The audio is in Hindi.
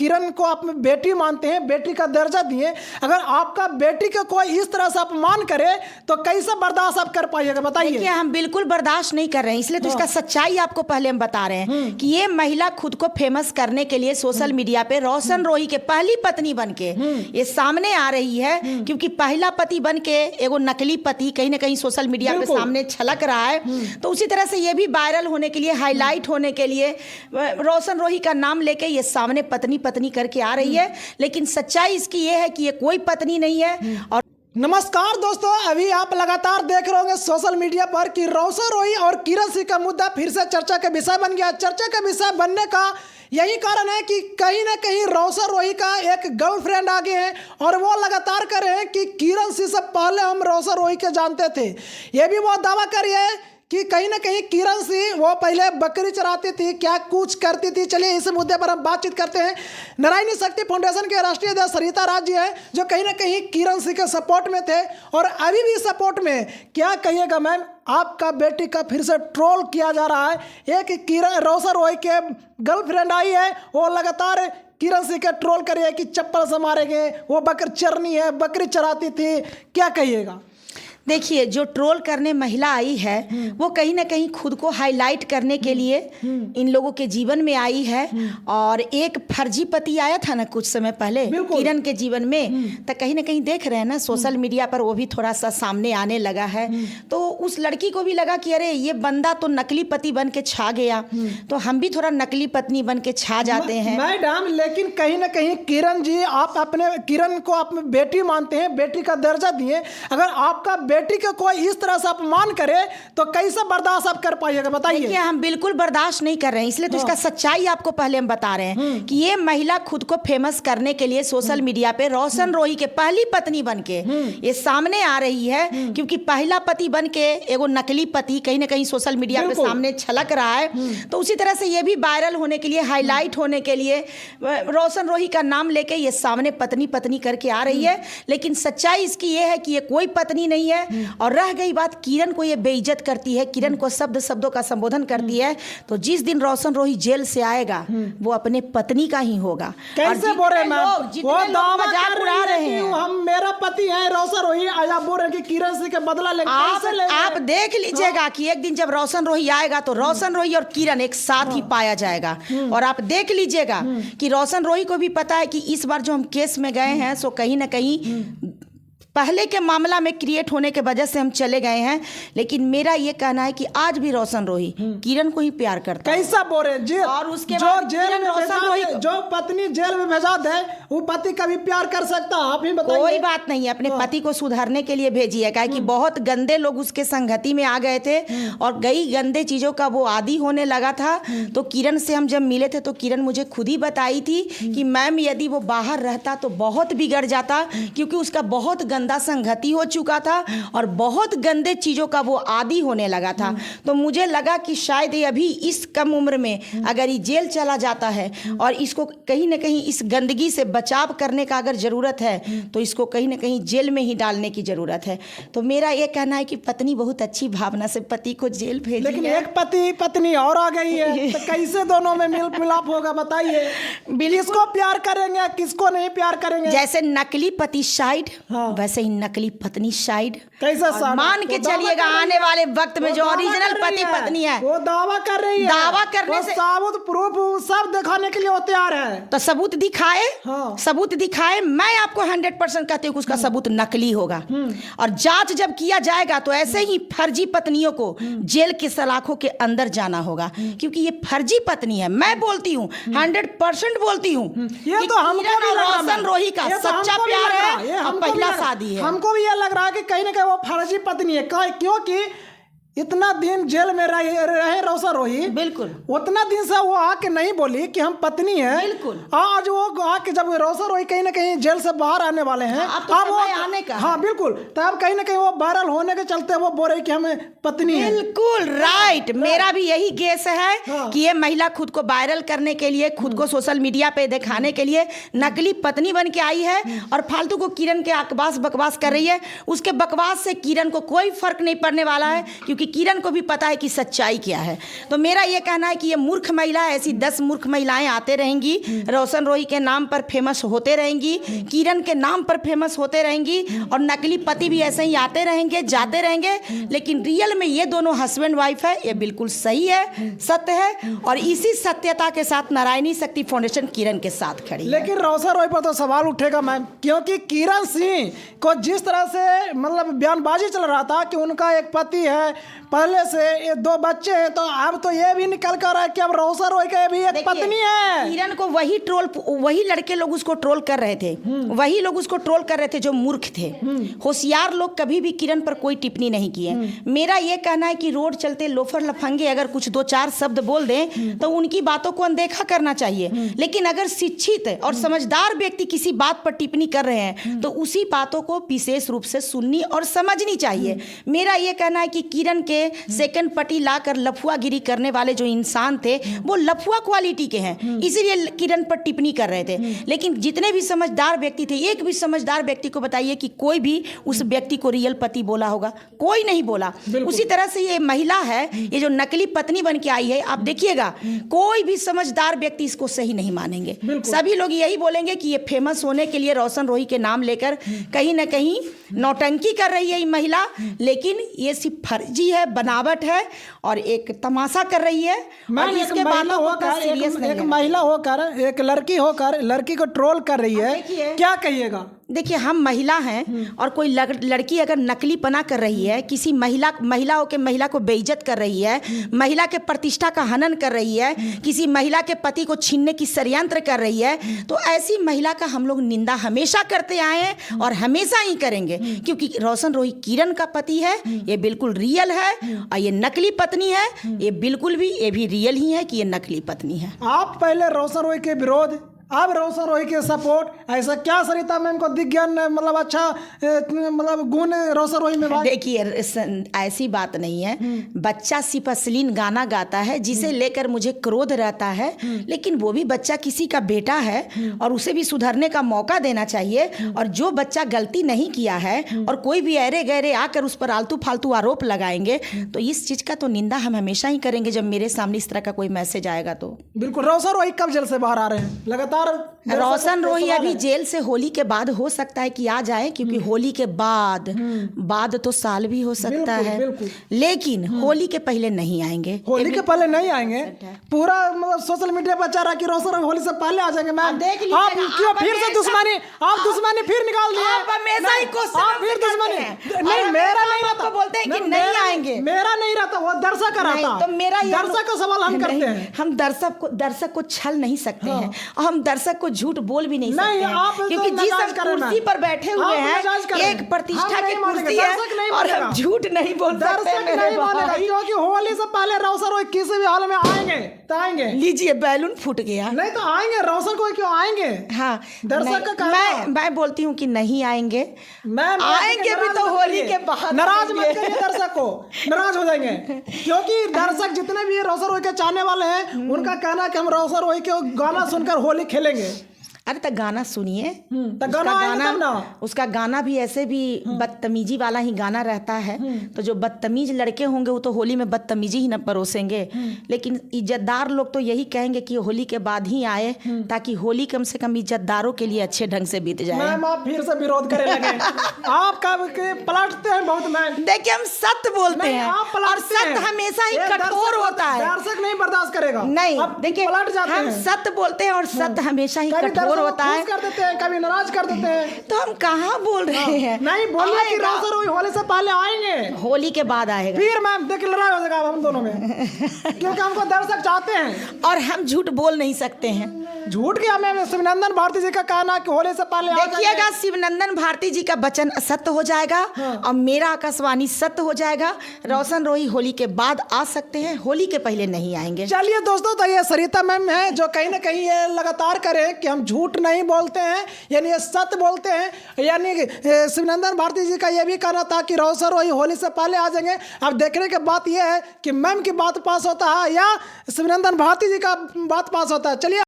किरण को आप बेटी मानते हैं, बेटी का दर्जा दिए, अगर आपका बेटी का कोई इस तरह से अपमान करे तो कैसे बर्दाश्त आप कर पाइएगा, बताइए। देखिए, हम बिल्कुल बर्दाश्त नहीं कर रहे हैं, इसलिए तो इसका सच्चाई आपको पहले हम बता रहे हैं कि ये महिला खुद को फेमस करने के लिए सोशल मीडिया पे रोशन रोही के पहली पत्नी बनके ये सामने आ रही है, क्योंकि पहला पति बनके एगो नकली पति कहीं ना कहीं सोशल मीडिया पे सामने छलक रहा है। तो उसी तरह से ये भी वायरल होने के लिए, हाईलाइट होने के लिए रोशन रोही का नाम लेके ये सामने पत्नी पत्नी करके आ रही है, लेकिन सच्चाई इसकी ये है कि ये कोई पत्नी नहीं है। और नमस्कार दोस्तों, अभी आप लगातार देख रहे होंगे सोशल मीडिया पर कि रोशन रोही और किरण सिंह का मुद्दा फिर से चर्चा का विषय बन गया। चर्चा का विषय बनने का यही कारण है कि कहीं ना कहीं रोशन रोही का एक गर्लफ्रेंड आगे है और वो लगातार कर रहे हैं कि किरण सिंह से पहले हम रोशन रोही के जानते थे। ये भी वो दावा कर रही है कि कहीं ना कहीं किरण सिंह वो पहले बकरी चराती थी, क्या कुछ करती थी। चलिए इस मुद्दे पर हम बातचीत करते हैं। नारायणी शक्ति फाउंडेशन के राष्ट्रीय अध्यक्ष सरिता राज जी हैं, जो कहीं ना कहीं किरण सिंह के सपोर्ट में थे और अभी भी सपोर्ट में। क्या कहिएगा मैम, आपका बेटी का फिर से ट्रोल किया जा रहा है। एक किरण रोशन रोही के गर्लफ्रेंड आई है, वो लगातार किरण सिंह के ट्रोल कर रही है कि चप्पल से मारेंगे, वो बकरी चरनी है, बकरी चराती थी। क्या कहिएगा? देखिए, जो ट्रोल करने महिला आई है वो कहीं ना कहीं खुद को हाईलाइट करने के लिए इन लोगों के जीवन में आई है। और एक फर्जी पति आया था ना कुछ समय पहले किरण के जीवन में, तो कहीं ना कहीं देख रहे हैं ना सोशल मीडिया पर वो भी थोड़ा सा सामने आने लगा है। तो उस लड़की को भी लगा कि अरे ये बंदा तो नकली पति बन के छा गया, तो हम भी थोड़ा नकली पत्नी बन के छा जाते हैं। मैडम, लेकिन कहीं ना कहीं किरण जी, आप अपने किरण को अपनी बेटी मानते हैं, बेटी का दर्जा दिए, अगर आपका बेटी का कोई इस तरह से अपमान करे तो कैसे बर्दाश्त आप कर पाइएगा, बताइए। देखिए, हम बिल्कुल बर्दाश्त नहीं कर रहे हैं, इसलिए तो इसका सच्चाई आपको पहले हम बता रहे हैं कि ये महिला खुद को फेमस करने के लिए सोशल मीडिया पे रोशन रोही के पहली पत्नी बनके ये सामने आ रही है, क्योंकि पहला पति बनके एगो नकली पति कहीं ना कहीं सोशल मीडिया पे सामने छलक रहा है। तो उसी तरह से ये भी वायरल होने के लिए, हाईलाइट होने के लिए रोशन रोही का नाम लेके ये सामने पत्नी पत्नी करके आ रही है, लेकिन सच्चाई इसकी ये है कि ये कोई पत्नी नहीं है। और रह गई बात, किरण को ये बेइज्जत करती है, किरण को शब्दों का संबोधन करती है, तो जिस दिन रोशन रोही जेल से आएगा वो अपने पत्नी का ही होगा। कैसे बोल रहे हैं? वो दावा मजाक उड़ा रहे हैं, हम मेरा पति है रोशन रोही, आप बोल रहे हैं कि किरण सिंह का बदला लेंगे। आप देख लीजिएगा कि एक दिन जब रोशन रोही आएगा तो रोशन रोही और किरण एक साथ ही पाया जाएगा। और आप देख लीजिएगा कि रोशन रोही को भी पता है कि इस बार जो हम केस में गए हैं सो कहीं ना कहीं पहले के मामला में क्रिएट होने के वजह से हम चले गए हैं, लेकिन मेरा ये कहना है कि आज भी रोशन रोही किरण को ही प्यार करता है। कैसा बोल रहे हैं? और उसके बाद जेल में रोशन रोही, जो पत्नी जेल में भेजा दे वो पति का भी प्यार कर सकता है, आप ही बताइए। कोई बात नहीं है, अपने पति को सुधारने के लिए भेजी है, कि बहुत गंदे लोग उसके संगति में आ गए थे और कई गंदे चीजों का वो आदी होने लगा था। तो किरण से हम जब मिले थे तो किरण मुझे खुद ही बताई थी कि मैम यदि वो बाहर रहता तो बहुत बिगड़ जाता, क्योंकि उसका बहुत गंदा संगति हो चुका था और बहुत गंदे चीजों का वो आदी होने लगा था। तो मुझे लगा कि शायद ये अभी इस कम उम्र में अगर ये जेल चला जाता है और इसको कहीं ना कहीं इस गंदगी से बचाव करने का अगर जरूरत है तो इसको कहीं ना कहीं जेल में ही डालने की जरूरत है। तो मेरा ये कहना है कि पत्नी बहुत अच्छी भावना से पति को जेल भेजी, लेकिन एक पति पत्नी और आ गई है, तो कैसे दोनों में मिल मिलाप होगा, बताइए। किसको प्यार करेंगे, किसको नहीं प्यार करेंगे? जैसे नकली पति साइड, वैसे ही नकली पत्नी साइड। कैसा मान के चलिएगा आने वाले वक्त में जो ओरिजिनल पति पत्नी है वो दावा कर रही है, दावा करने से सबूत प्रूफ सब दिखाने के लिए वो तैयार है। तो सबूत दिखाए, सबूत दिखाए। मैं आपको 100% कहती हूँ कि उसका सबूत नकली होगा। और जांच जब किया जाएगा तो ऐसे ही फर्जी पत्नियों को जेल के सलाखों के अंदर जाना होगा, क्योंकि ये फर्जी पत्नी है। मैं बोलती हूँ, 100% बोलती हूँ, ये तो हमको रोशन रोही का सच्चा प्यार है और पहला शादी है। हमको भी ये लग रहा है कि कहीं ना कहीं वो फर्जी पत्नी है, क्योंकि इतना दिन जेल में रहे रोशन रोही, बिल्कुल उतना दिन से वो आके नहीं बोली कि हम पत्नी है। बिल्कुल। आज वो आके जब रोशन रोही कहीं ना कहीं जेल से बाहर आने वाले हैं, अब तो वो आने का, हाँ बिल्कुल, तब कहीं ना कहीं वो वायरल होने के चलते वो बोल रही कि हमें पत्नी है। बिल्कुल राइट। मेरा भी यही गेस है कि ये महिला खुद को वायरल करने के लिए, खुद को सोशल मीडिया पे दिखाने के लिए नकली पत्नी बन के आई है और फालतू को किरण के आकबास बकवास कर रही है। उसके बकवास से किरण को कोई फर्क नहीं पड़ने वाला है, क्योंकि क्योंकि किरण को भी पता है कि सच्चाई क्या है। तो मेरा ये कहना है कि ये मूर्ख महिला है, ऐसी 10 मूर्ख महिलाएं आते रहेंगी, रोशन रोही के नाम पर फेमस होते रहेंगी, किरण के नाम पर फेमस होते रहेंगी, और नकली पति भी ऐसे ही आते रहेंगे जाते रहेंगे। लेकिन रियल में ये दोनों हस्बैंड वाइफ है, ये बिल्कुल सही है, सत्य है, और इसी सत्यता के साथ नारायणी शक्ति फाउंडेशन किरण के साथ खड़ी है। लेकिन रोशन रोही पर तो सवाल उठेगा मैम, क्योंकि किरण सिंह को जिस तरह से मतलब बयानबाजी चल रहा था कि उनका एक पति है, पहले से ये 2 बच्चे हैं, तो अब तो ये भी निकल कर रहा है कि अब रोशन रोही का भी एक पत्नी है। किरण को वही लड़के लोग उसको ट्रोल कर रहे थे, वही लोग उसको ट्रोल कर रहे थे जो मूर्ख थे। होशियार लोग कभी भी किरण पर कोई टिप्पणी नहीं किए। मेरा ये कहना है कि रोड चलते लोफर लफंगे अगर कुछ 2-4 शब्द बोल दें तो उनकी बातों को अनदेखा करना चाहिए। लेकिन अगर शिक्षित और समझदार व्यक्ति किसी बात पर टिप्पणी कर रहे हैं तो उसी बातों को विशेष रूप से सुननी और समझनी चाहिए। मेरा ये कहना है कि किरण के सेकंड पट्टी लाकर लफुआगिरी करने वाले जो इंसान थे वो लफुआ क्वालिटी के हैं, इसीलिए किरण पर टिप्पणी कर रहे थे। लेकिन जितने भी समझदार व्यक्ति थे, एक भी समझदार व्यक्ति को बताइए कि कोई भी उस व्यक्ति को रियल पति बोला होगा? कोई नहीं बोला। उसी तरह से ये महिला है, ये जो नकली पत्नी बन के आई है, आप देखिएगा कोई भी समझदार व्यक्ति इसको सही नहीं मानेंगे। सभी लोग यही बोलेंगे कि ये फेमस होने के लिए रोशन रोही के नाम लेकर कहीं ना कहीं नौटंकी कर रही है ये महिला, लेकिन ये सिर्फ फर्जी है, बनावट है और एक तमाशा कर रही है। और इसके बातों को सीरियस नहीं, एक महिला होकर, एक लड़की होकर लड़की को ट्रोल कर रही है, क्या कहिएगा? देखिए, हम महिला हैं और कोई लड़की अगर नकली पना कर रही है, किसी महिला होकर महिला को बेइज्जत कर रही है, महिला के प्रतिष्ठा का हनन कर रही है, किसी महिला के पति को छीनने की षड्यंत्र कर रही है, तो ऐसी महिला का हम लोग निंदा हमेशा करते आए हैं और हमेशा ही करेंगे। क्योंकि रोशन रोही किरण का पति है, ये बिल्कुल रियल है, और ये नकली पत्नी है, ये बिल्कुल भी, ये भी रियल ही है कि ये नकली पत्नी है। आप पहले रोशन रोही के विरोध, अब रोशन रोही के सपोर्ट, ऐसा क्या सरिता मैम को दिख गया मतलब अच्छा मतलब गुण रोशन रोही में? देखिए, ऐसी बात नहीं है, बच्चा सिर्फ अश्लील गाना गाता है जिसे लेकर मुझे क्रोध रहता है, लेकिन वो भी बच्चा किसी का बेटा है और उसे भी सुधरने का मौका देना चाहिए। और जो बच्चा गलती नहीं किया है और कोई भी अरे गहरे आकर उस पर आलतू फालतू आरोप लगाएंगे तो इस चीज का तो निंदा हम हमेशा ही करेंगे जब मेरे सामने इस तरह का कोई मैसेज आएगा। तो बिल्कुल। रोशन रोही कब जेल से बाहर आ रहे हैं? लगातार रोशन रोही अभी जेल से होली के बाद हो सकता है कि आ जाए, क्योंकि होली के बाद तो साल भी हो सकता है, लेकिन होली के पहले नहीं आएंगे। होली के पहले नहीं आएंगे? पूरा मतलब सोशल मीडिया पर चल रहा कि रोशन रोही होली से पहले आ जाएंगे। मैम देख लीजिए, आप क्यों फिर से दुश्मनी, आप दुश्मनी फिर निकाल दिए। आप हमेशा ही क्वेश्चन आप फिर दुश्मनी नहीं, मेरा नहीं रहता, बोलते हैं कि नहीं आएंगे, मेरा नहीं रहता, वो दर्शक का रहता। तो मेरा दर्शक का सवाल हम करते हैं। हम दर्शक को छल नहीं सकते हैं और हम दर्शक को झूठ बोल भी नहीं सकते हैं, क्योंकि जिस कुर्सी पर बैठे हुए हैं एक प्रतिष्ठा की कुर्सी है और हम झूठ नहीं बोल सकते मेरे भाई। क्योंकि होली से पहले रोशन रोही किसी भी हाल में आएंगे तो आएंगे। लीजिए, बैलून फूट गया। नहीं तो आएंगे, रोशन को क्यों आएंगे? हाँ, दर्शक का मैं बोलती हूँ कि नहीं आएंगे, आएंगे भी तो होली के बाद। नाराज मत करिए दर्शक को, नाराज हो जाएंगे। क्योंकि दर्शक जितने भी रोशन रोही के चाहने वाले हैं उनका कहना है कि हम रोशन रोही के गाना सुनकर होली खेलेंगे। अरे तो गाना सुनिए, गाना उसका गाना भी ऐसे भी बदतमीजी वाला ही गाना रहता है। तो जो बदतमीज लड़के होंगे वो तो होली में बदतमीजी ही न परोसेंगे, लेकिन इज्जतदार लोग तो यही कहेंगे कि होली के बाद ही आए ताकि होली कम से कम इज्जतदारों के लिए अच्छे ढंग से बीत जाए। मैम आप फिर से विरोध करने लगे। आप पलटते हैं बहुत। मैम देखिए, हम सत्य बोलते हैं और सत्य हमेशा ही कठोर होता है, दर्शक नहीं बर्दाश्त करेगा। नहीं, देखिए हम सत्य बोलते हैं और सत्य हमेशा ही कठोर होता है, कर देते हैं, कभी नाराज कर देते हैं। तो हम कहाँ बोल रहे हैं? नहीं बोलिए कि रोशन रोही होली से पहले आएंगे, होली के बाद आएगा। फिर मैम देखिए लड़ाई हो जाएगा हम दोनों में, क्योंकि हमको दर्शक चाहते हैं और हम झूठ बोल नहीं सकते हैं। झूठ क्या मैम? शिवनंदन भारती जी का कहना कि होली से पहले देखिएगा, शिवनंदन भारती जी का वचन असत्य हो जाएगा और मेरा आकाशवाणी सत्य हो जाएगा। रोशन रोही होली के बाद आ सकते हैं, होली के पहले नहीं आएंगे। चलिए दोस्तों, तो ये सरिता मैम है जो कहीं ना कहीं ये लगातार करें कि हम झूठ नहीं बोलते हैं, यानी ये सत्य बोलते हैं। यानी शिवनंदन भारती जी का ये भी कहना था कि रोशन रोही होली से पहले आ जाएंगे। अब देखने की बात यह है कि मैम की बात पास होता है या शिवनंदन भारती जी का बात पास होता है। चलिए।